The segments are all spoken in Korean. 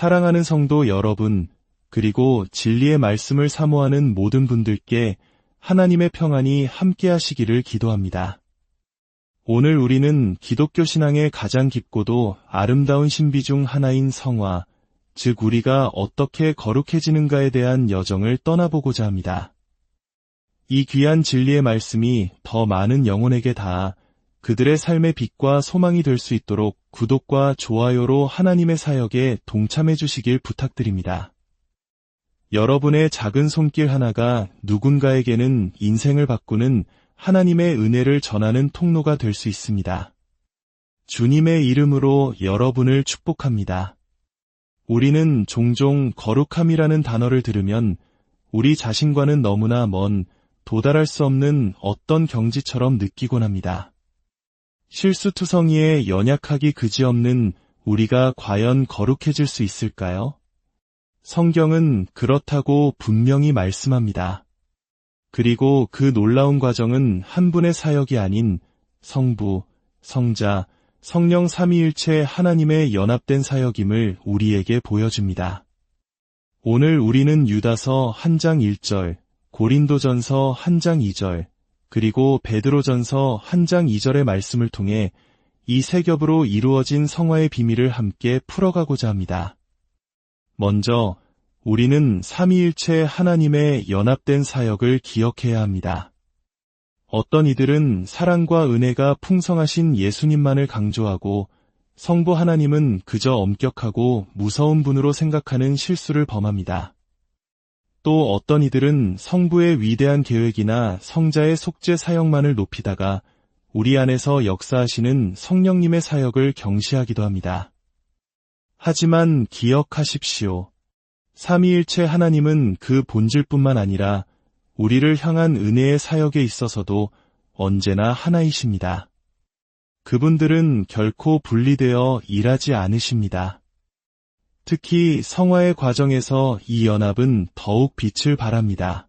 사랑하는 성도 여러분, 그리고 진리의 말씀을 사모하는 모든 분들께 하나님의 평안이 함께 하시기를 기도합니다. 오늘 우리는 기독교 신앙의 가장 깊고도 아름다운 신비 중 하나인 성화, 즉 우리가 어떻게 거룩해지는가에 대한 여정을 떠나보고자 합니다. 이 귀한 진리의 말씀이 더 많은 영혼에게 닿아 그들의 삶의 빛과 소망이 될 수 있도록 구독과 좋아요로 하나님의 사역에 동참해 주시길 부탁드립니다. 여러분의 작은 손길 하나가 누군가에게는 인생을 바꾸는 하나님의 은혜를 전하는 통로가 될 수 있습니다. 주님의 이름으로 여러분을 축복합니다. 우리는 종종 거룩함이라는 단어를 들으면 우리 자신과는 너무나 먼 도달할 수 없는 어떤 경지처럼 느끼곤 합니다. 실수투성이에 연약하기 그지없는 우리가 과연 거룩해질 수 있을까요? 성경은 그렇다고 분명히 말씀합니다. 그리고 그 놀라운 과정은 한 분의 사역이 아닌 성부, 성자, 성령 삼위일체 하나님의 연합된 사역임을 우리에게 보여줍니다. 오늘 우리는 유다서 1장 1절, 고린도전서 1장 2절, 그리고 베드로전서 1장 2절의 말씀을 통해 이 세 겹으로 이루어진 성화의 비밀을 함께 풀어가고자 합니다. 먼저 우리는 삼위일체 하나님의 연합된 사역을 기억해야 합니다. 어떤 이들은 사랑과 은혜가 풍성하신 예수님만을 강조하고 성부 하나님은 그저 엄격하고 무서운 분으로 생각하는 실수를 범합니다. 또 어떤 이들은 성부의 위대한 계획이나 성자의 속죄 사역만을 높이다가 우리 안에서 역사하시는 성령님의 사역을 경시하기도 합니다. 하지만 기억하십시오. 삼위일체 하나님은 그 본질뿐만 아니라 우리를 향한 은혜의 사역에 있어서도 언제나 하나이십니다. 그분들은 결코 분리되어 일하지 않으십니다. 특히 성화의 과정에서 이 연합은 더욱 빛을 발합니다.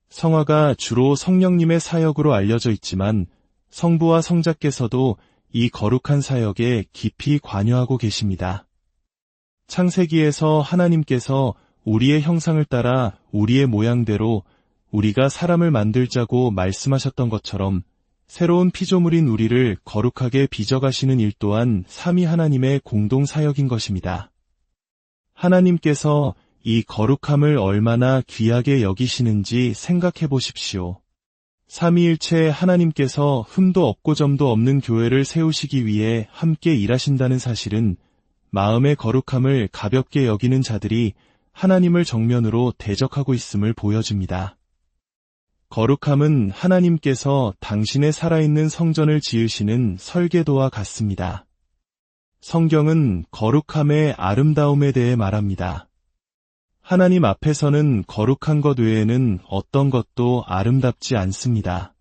성화가 주로 성령님의 사역으로 알려져 있지만 성부와 성자께서도 이 거룩한 사역에 깊이 관여하고 계십니다. 창세기에서 하나님께서 우리의 형상을 따라 우리의 모양대로 우리가 사람을 만들자고 말씀하셨던 것처럼 새로운 피조물인 우리를 거룩하게 빚어가시는 일 또한 삼위 하나님의 공동 사역인 것입니다. 하나님께서 이 거룩함을 얼마나 귀하게 여기시는지 생각해 보십시오. 삼위일체 하나님께서 흠도 없고 점도 없는 교회를 세우시기 위해 함께 일하신다는 사실은 마음의 거룩함을 가볍게 여기는 자들이 하나님을 정면으로 대적하고 있음을 보여줍니다. 거룩함은 하나님께서 당신의 살아있는 성전을 지으시는 설계도와 같습니다. 성경은 거룩함의 아름다움에 대해 말합니다. 하나님 앞에서는 거룩한 것 외에는 어떤 것도 아름답지 않습니다.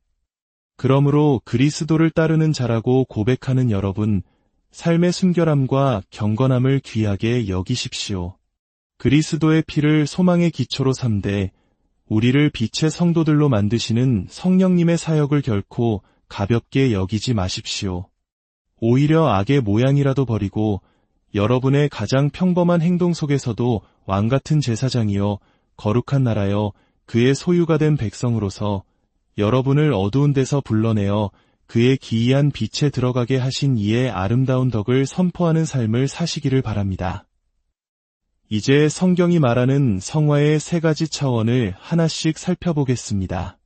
그러므로 그리스도를 따르는 자라고 고백하는 여러분, 삶의 순결함과 경건함을 귀하게 여기십시오. 그리스도의 피를 소망의 기초로 삼되 우리를 빛의 성도들로 만드시는 성령님의 사역을 결코 가볍게 여기지 마십시오. 오히려 악의 모양이라도 버리고 여러분의 가장 평범한 행동 속에서도 왕같은 제사장이여 거룩한 나라여 그의 소유가 된 백성으로서 여러분을 어두운 데서 불러내어 그의 기이한 빛에 들어가게 하신 이의 아름다운 덕을 선포하는 삶을 사시기를 바랍니다. 이제 성경이 말하는 성화의 세 가지 차원을 하나씩 살펴보겠습니다.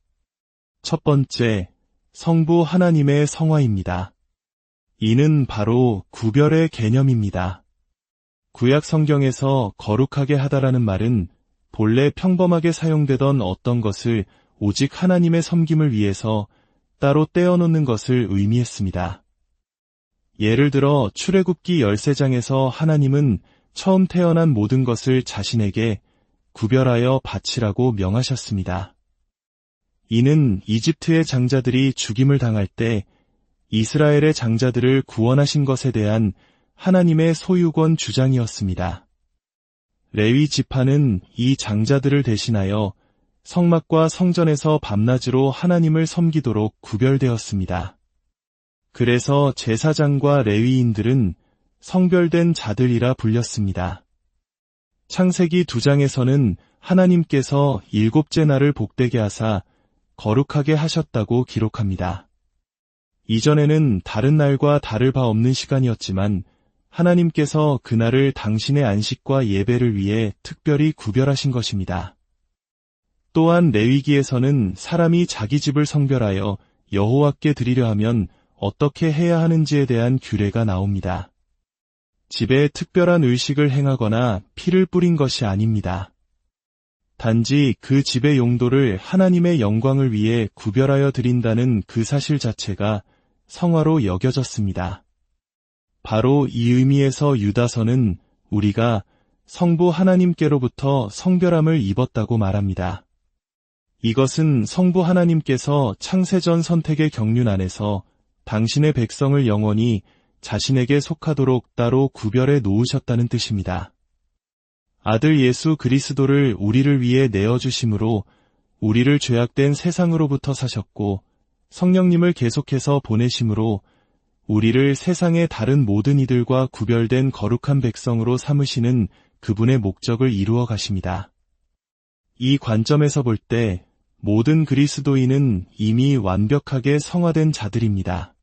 첫 번째, 성부 하나님의 성화입니다. 이는 바로 구별의 개념입니다. 구약 성경에서 거룩하게 하다라는 말은 본래 평범하게 사용되던 어떤 것을 오직 하나님의 섬김을 위해서 따로 떼어놓는 것을 의미했습니다. 예를 들어 출애굽기 13장에서 하나님은 처음 태어난 모든 것을 자신에게 구별하여 바치라고 명하셨습니다. 이는 이집트의 장자들이 죽임을 당할 때 이스라엘의 장자들을 구원하신 것에 대한 하나님의 소유권 주장이었습니다. 레위 지파는 이 장자들을 대신하여 성막과 성전에서 밤낮으로 하나님을 섬기도록 구별되었습니다. 그래서 제사장과 레위인들은 성별된 자들이라 불렸습니다. 창세기 2장에서는 하나님께서 7째 날을 복되게 하사 거룩하게 하셨다고 기록합니다. 이전에는 다른 날과 다를 바 없는 시간이었지만 하나님께서 그날을 당신의 안식과 예배를 위해 특별히 구별하신 것입니다. 또한 레위기에서는 사람이 자기 집을 성별하여 여호와께 드리려 하면 어떻게 해야 하는지에 대한 규례가 나옵니다. 집에 특별한 의식을 행하거나 피를 뿌린 것이 아닙니다. 단지 그 집의 용도를 하나님의 영광을 위해 구별하여 드린다는 그 사실 자체가 성화로 여겨졌습니다. 바로 이 의미에서 유다서는 우리가 성부 하나님께로부터 성별함을 입었다고 말합니다. 이것은 성부 하나님께서 창세전 선택의 경륜 안에서 당신의 백성을 영원히 자신에게 속하도록 따로 구별해 놓으셨다는 뜻입니다. 아들 예수 그리스도를 우리를 위해 내어주심으로 우리를 죄악된 세상으로부터 사셨고 성령님을 계속해서 보내심으로 우리를 세상의 다른 모든 이들과 구별된 거룩한 백성으로 삼으시는 그분의 목적을 이루어 가십니다. 이 관점에서 볼 때 모든 그리스도인은 이미 완벽하게 성화된 자들입니다.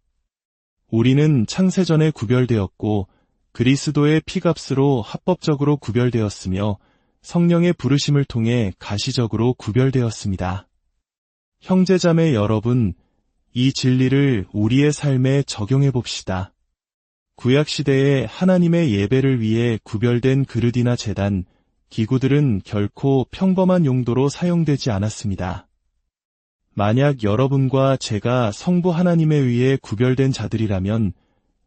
우리는 창세전에 구별되었고 그리스도의 피값으로 합법적으로 구별되었으며 성령의 부르심을 통해 가시적으로 구별되었습니다. 형제자매 여러분, 이 진리를 우리의 삶에 적용해 봅시다. 구약시대에 하나님의 예배를 위해 구별된 그릇이나 제단, 기구들은 결코 평범한 용도로 사용되지 않았습니다. 만약 여러분과 제가 성부 하나님에 의해 구별된 자들이라면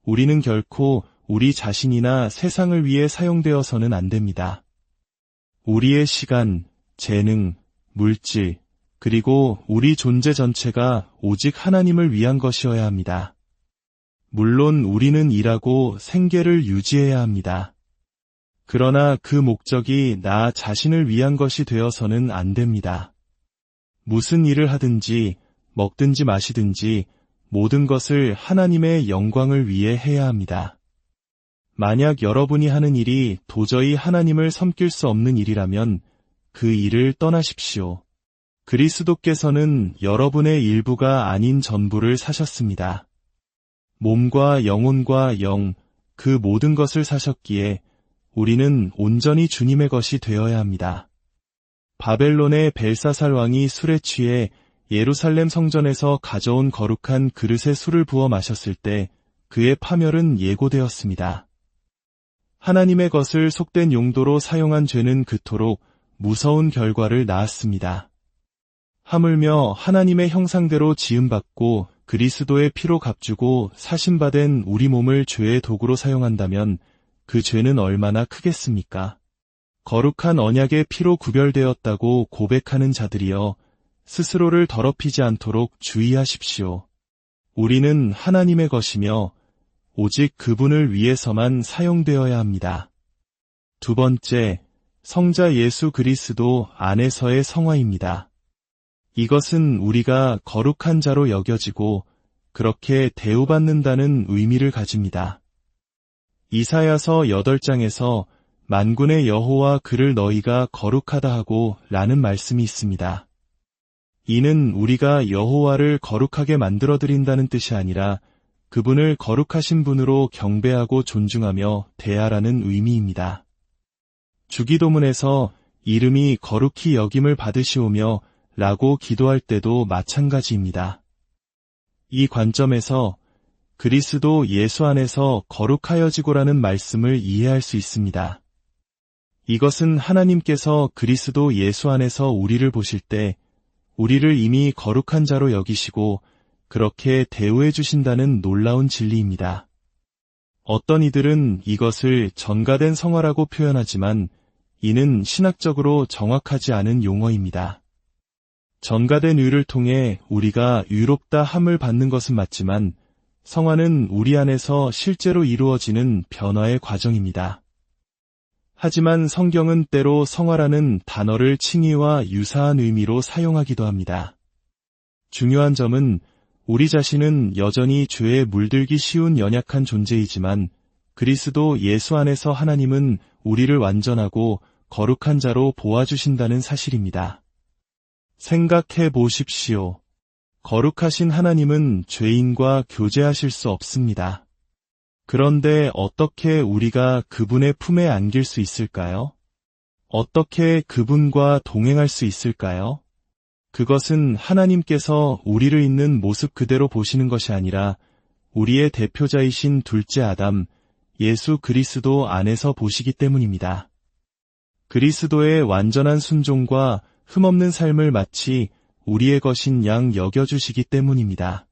우리는 결코 우리 자신이나 세상을 위해 사용되어서는 안 됩니다. 우리의 시간, 재능, 물질, 그리고 우리 존재 전체가 오직 하나님을 위한 것이어야 합니다. 물론 우리는 일하고 생계를 유지해야 합니다. 그러나 그 목적이 나 자신을 위한 것이 되어서는 안 됩니다. 무슨 일을 하든지 먹든지 마시든지 모든 것을 하나님의 영광을 위해 해야 합니다. 만약 여러분이 하는 일이 도저히 하나님을 섬길 수 없는 일이라면 그 일을 떠나십시오. 그리스도께서는 여러분의 일부가 아닌 전부를 사셨습니다. 몸과 영혼과 영, 그 모든 것을 사셨기에 우리는 온전히 주님의 것이 되어야 합니다. 바벨론의 벨사살 왕이 술에 취해 예루살렘 성전에서 가져온 거룩한 그릇에 술을 부어 마셨을 때 그의 파멸은 예고되었습니다. 하나님의 것을 속된 용도로 사용한 죄는 그토록 무서운 결과를 낳았습니다. 하물며 하나님의 형상대로 지음받고 그리스도의 피로 값주고 사심받은 우리 몸을 죄의 도구로 사용한다면 그 죄는 얼마나 크겠습니까? 거룩한 언약의 피로 구별되었다고 고백하는 자들이여 스스로를 더럽히지 않도록 주의하십시오. 우리는 하나님의 것이며 오직 그분을 위해서만 사용되어야 합니다. 두 번째, 성자 예수 그리스도 안에서의 성화입니다. 이것은 우리가 거룩한 자로 여겨지고 그렇게 대우받는다는 의미를 가집니다. 이사야서 8장에서 만군의 여호와 그를 너희가 거룩하다 하고 라는 말씀이 있습니다. 이는 우리가 여호와를 거룩하게 만들어드린다는 뜻이 아니라 그분을 거룩하신 분으로 경배하고 존중하며 대하라는 의미입니다. 주기도문에서 이름이 거룩히 여김을 받으시오며 라고 기도할 때도 마찬가지입니다. 이 관점에서 그리스도 예수 안에서 거룩하여지고라는 말씀을 이해할 수 있습니다. 이것은 하나님께서 그리스도 예수 안에서 우리를 보실 때 우리를 이미 거룩한 자로 여기시고 그렇게 대우해 주신다는 놀라운 진리입니다. 어떤 이들은 이것을 전가된 성화라고 표현하지만 이는 신학적으로 정확하지 않은 용어입니다. 전가된 의를 통해 우리가 의롭다 함을 받는 것은 맞지만 성화는 우리 안에서 실제로 이루어지는 변화의 과정입니다. 하지만 성경은 때로 성화라는 단어를 칭의와 유사한 의미로 사용하기도 합니다. 중요한 점은 우리 자신은 여전히 죄에 물들기 쉬운 연약한 존재이지만 그리스도 예수 안에서 하나님은 우리를 완전하고 거룩한 자로 보아주신다는 사실입니다. 생각해 보십시오. 거룩하신 하나님은 죄인과 교제하실 수 없습니다. 그런데 어떻게 우리가 그분의 품에 안길 수 있을까요? 어떻게 그분과 동행할 수 있을까요? 그것은 하나님께서 우리를 있는 모습 그대로 보시는 것이 아니라 우리의 대표자이신 둘째 아담, 예수 그리스도 안에서 보시기 때문입니다. 그리스도의 완전한 순종과 흠없는 삶을 마치 우리의 것인 양 여겨주시기 때문입니다.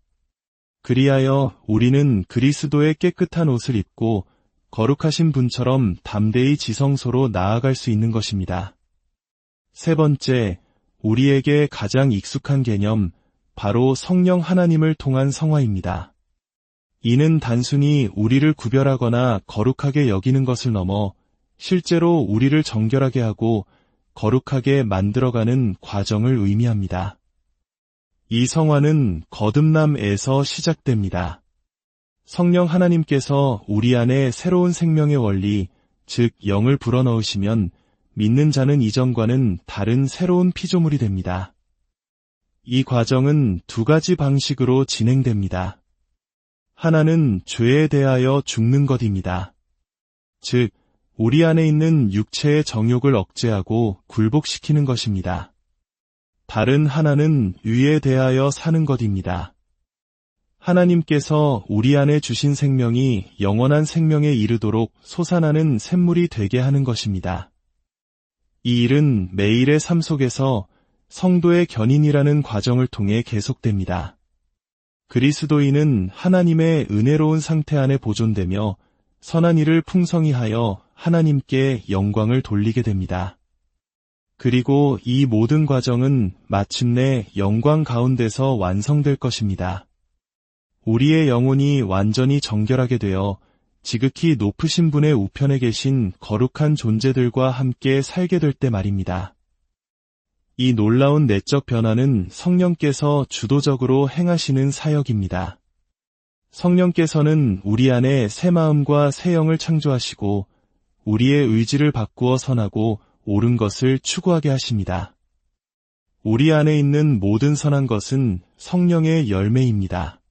그리하여 우리는 그리스도의 깨끗한 옷을 입고 거룩하신 분처럼 담대히 지성소로 나아갈 수 있는 것입니다. 세 번째, 우리에게 가장 익숙한 개념, 바로 성령 하나님을 통한 성화입니다. 이는 단순히 우리를 구별하거나 거룩하게 여기는 것을 넘어 실제로 우리를 정결하게 하고 거룩하게 만들어가는 과정을 의미합니다. 이 성화는 거듭남에서 시작됩니다. 성령 하나님께서 우리 안에 새로운 생명의 원리, 즉 영을 불어넣으시면 믿는 자는 이전과는 다른 새로운 피조물이 됩니다. 이 과정은 두 가지 방식으로 진행됩니다. 하나는 죄에 대하여 죽는 것입니다. 즉, 우리 안에 있는 육체의 정욕을 억제하고 굴복시키는 것입니다. 다른 하나는 의에 대하여 사는 것입니다. 하나님께서 우리 안에 주신 생명이 영원한 생명에 이르도록 솟아나는 샘물이 되게 하는 것입니다. 이 일은 매일의 삶 속에서 성도의 견인이라는 과정을 통해 계속됩니다. 그리스도인은 하나님의 은혜로운 상태 안에 보존되며 선한 일을 풍성히 하여 하나님께 영광을 돌리게 됩니다. 그리고 이 모든 과정은 마침내 영광 가운데서 완성될 것입니다. 우리의 영혼이 완전히 정결하게 되어 지극히 높으신 분의 우편에 계신 거룩한 존재들과 함께 살게 될 때 말입니다. 이 놀라운 내적 변화는 성령께서 주도적으로 행하시는 사역입니다. 성령께서는 우리 안에 새 마음과 새 영을 창조하시고 우리의 의지를 바꾸어 선하고 옳은 것을 추구하게 하십니다. 우리 안에 있는 모든 선한 것은 성령의 열매입니다.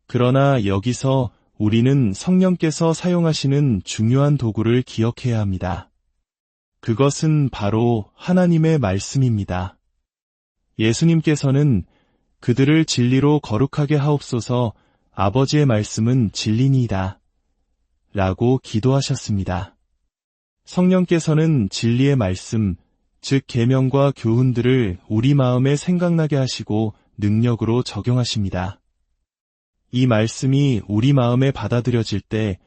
그러나 여기서 우리는 성령께서 사용하시는 중요한 도구를 기억해야 합니다. 그것은 바로 하나님의 말씀입니다. 예수님께서는 그들을 진리로 거룩하게 하옵소서, 아버지의 말씀은 진리니이다 라고 기도하셨습니다. 성령께서는 진리의 말씀, 즉 계명과 교훈들을 우리 마음에 생각나게 하시고 능력으로 적용하십니다. 이 말씀이 우리 마음에 받아들여질 때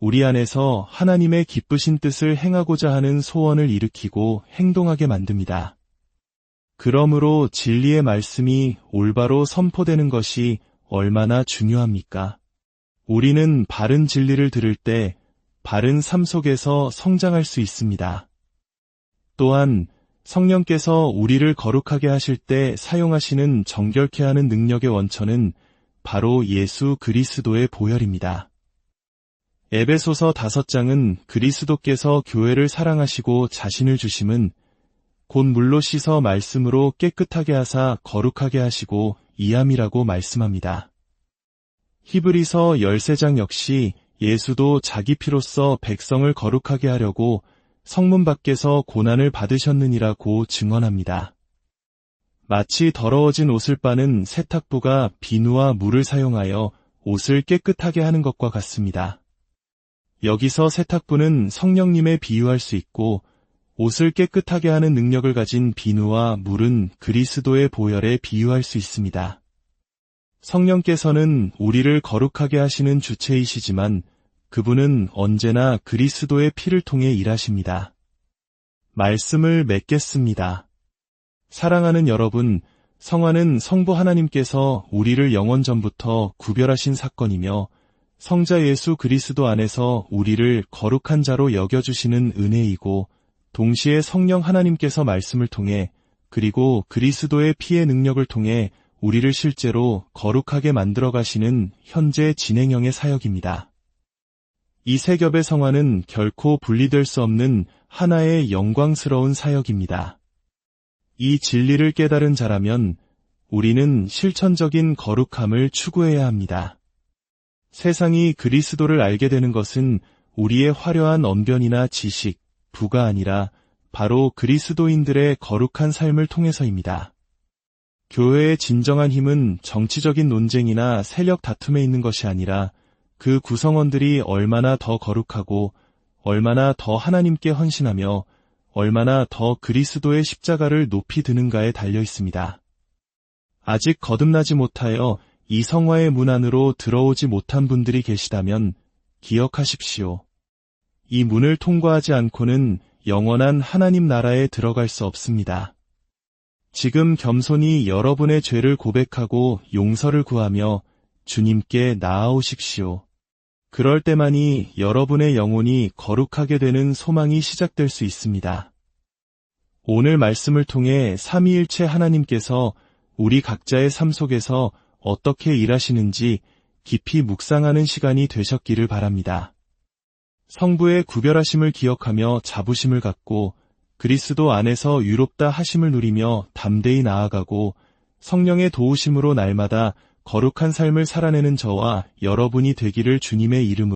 우리 안에서 하나님의 기쁘신 뜻을 행하고자 하는 소원을 일으키고 행동하게 만듭니다. 그러므로 진리의 말씀이 올바로 선포되는 것이 얼마나 중요합니까? 우리는 바른 진리를 들을 때 바른 삶 속에서 성장할 수 있습니다. 또한 성령께서 우리를 거룩하게 하실 때 사용하시는 정결케 하는 능력의 원천은 바로 예수 그리스도의 보혈입니다. 에베소서 5장은 그리스도께서 교회를 사랑하시고 자신을 주심은 곧 물로 씻어 말씀으로 깨끗하게 하사 거룩하게 하시고 이함이라고 말씀합니다. 히브리서 13장 역시 예수도 자기 피로써 백성을 거룩하게 하려고 성문 밖에서 고난을 받으셨느니라고 증언합니다. 마치 더러워진 옷을 빠는 세탁부가 비누와 물을 사용하여 옷을 깨끗하게 하는 것과 같습니다. 여기서 세탁부는 성령님에 비유할 수 있고 옷을 깨끗하게 하는 능력을 가진 비누와 물은 그리스도의 보혈에 비유할 수 있습니다. 성령께서는 우리를 거룩하게 하시는 주체이시지만 그분은 언제나 그리스도의 피를 통해 일하십니다. 말씀을 맺겠습니다. 사랑하는 여러분, 성화는 성부 하나님께서 우리를 영원 전부터 구별하신 사건이며 성자 예수 그리스도 안에서 우리를 거룩한 자로 여겨주시는 은혜이고 동시에 성령 하나님께서 말씀을 통해 그리고 그리스도의 피의 능력을 통해 우리를 실제로 거룩하게 만들어 가시는 현재 진행형의 사역입니다. 이 세 겹의 성화는 결코 분리될 수 없는 하나의 영광스러운 사역입니다. 이 진리를 깨달은 자라면 우리는 실천적인 거룩함을 추구해야 합니다. 세상이 그리스도를 알게 되는 것은 우리의 화려한 언변이나 지식, 부가 아니라 바로 그리스도인들의 거룩한 삶을 통해서입니다. 교회의 진정한 힘은 정치적인 논쟁이나 세력 다툼에 있는 것이 아니라 그 구성원들이 얼마나 더 거룩하고 얼마나 더 하나님께 헌신하며 얼마나 더 그리스도의 십자가를 높이 드는가에 달려 있습니다. 아직 거듭나지 못하여 이 성화의 문 안으로 들어오지 못한 분들이 계시다면 기억하십시오. 이 문을 통과하지 않고는 영원한 하나님 나라에 들어갈 수 없습니다. 지금 겸손히 여러분의 죄를 고백하고 용서를 구하며 주님께 나아오십시오. 그럴 때만이 여러분의 영혼이 거룩하게 되는 소망이 시작될 수 있습니다. 오늘 말씀을 통해 삼위일체 하나님께서 우리 각자의 삶 속에서 어떻게 일하시는지 깊이 묵상하는 시간이 되셨기를 바랍니다. 성부의 구별하심을 기억하며 자부심을 갖고 그리스도 안에서 유롭다 하심을 누리며 담대히 나아가고 성령의 도우심으로 날마다 거룩한 삶을 살아내는 저와 여러분이 되기를 주님의 이름으로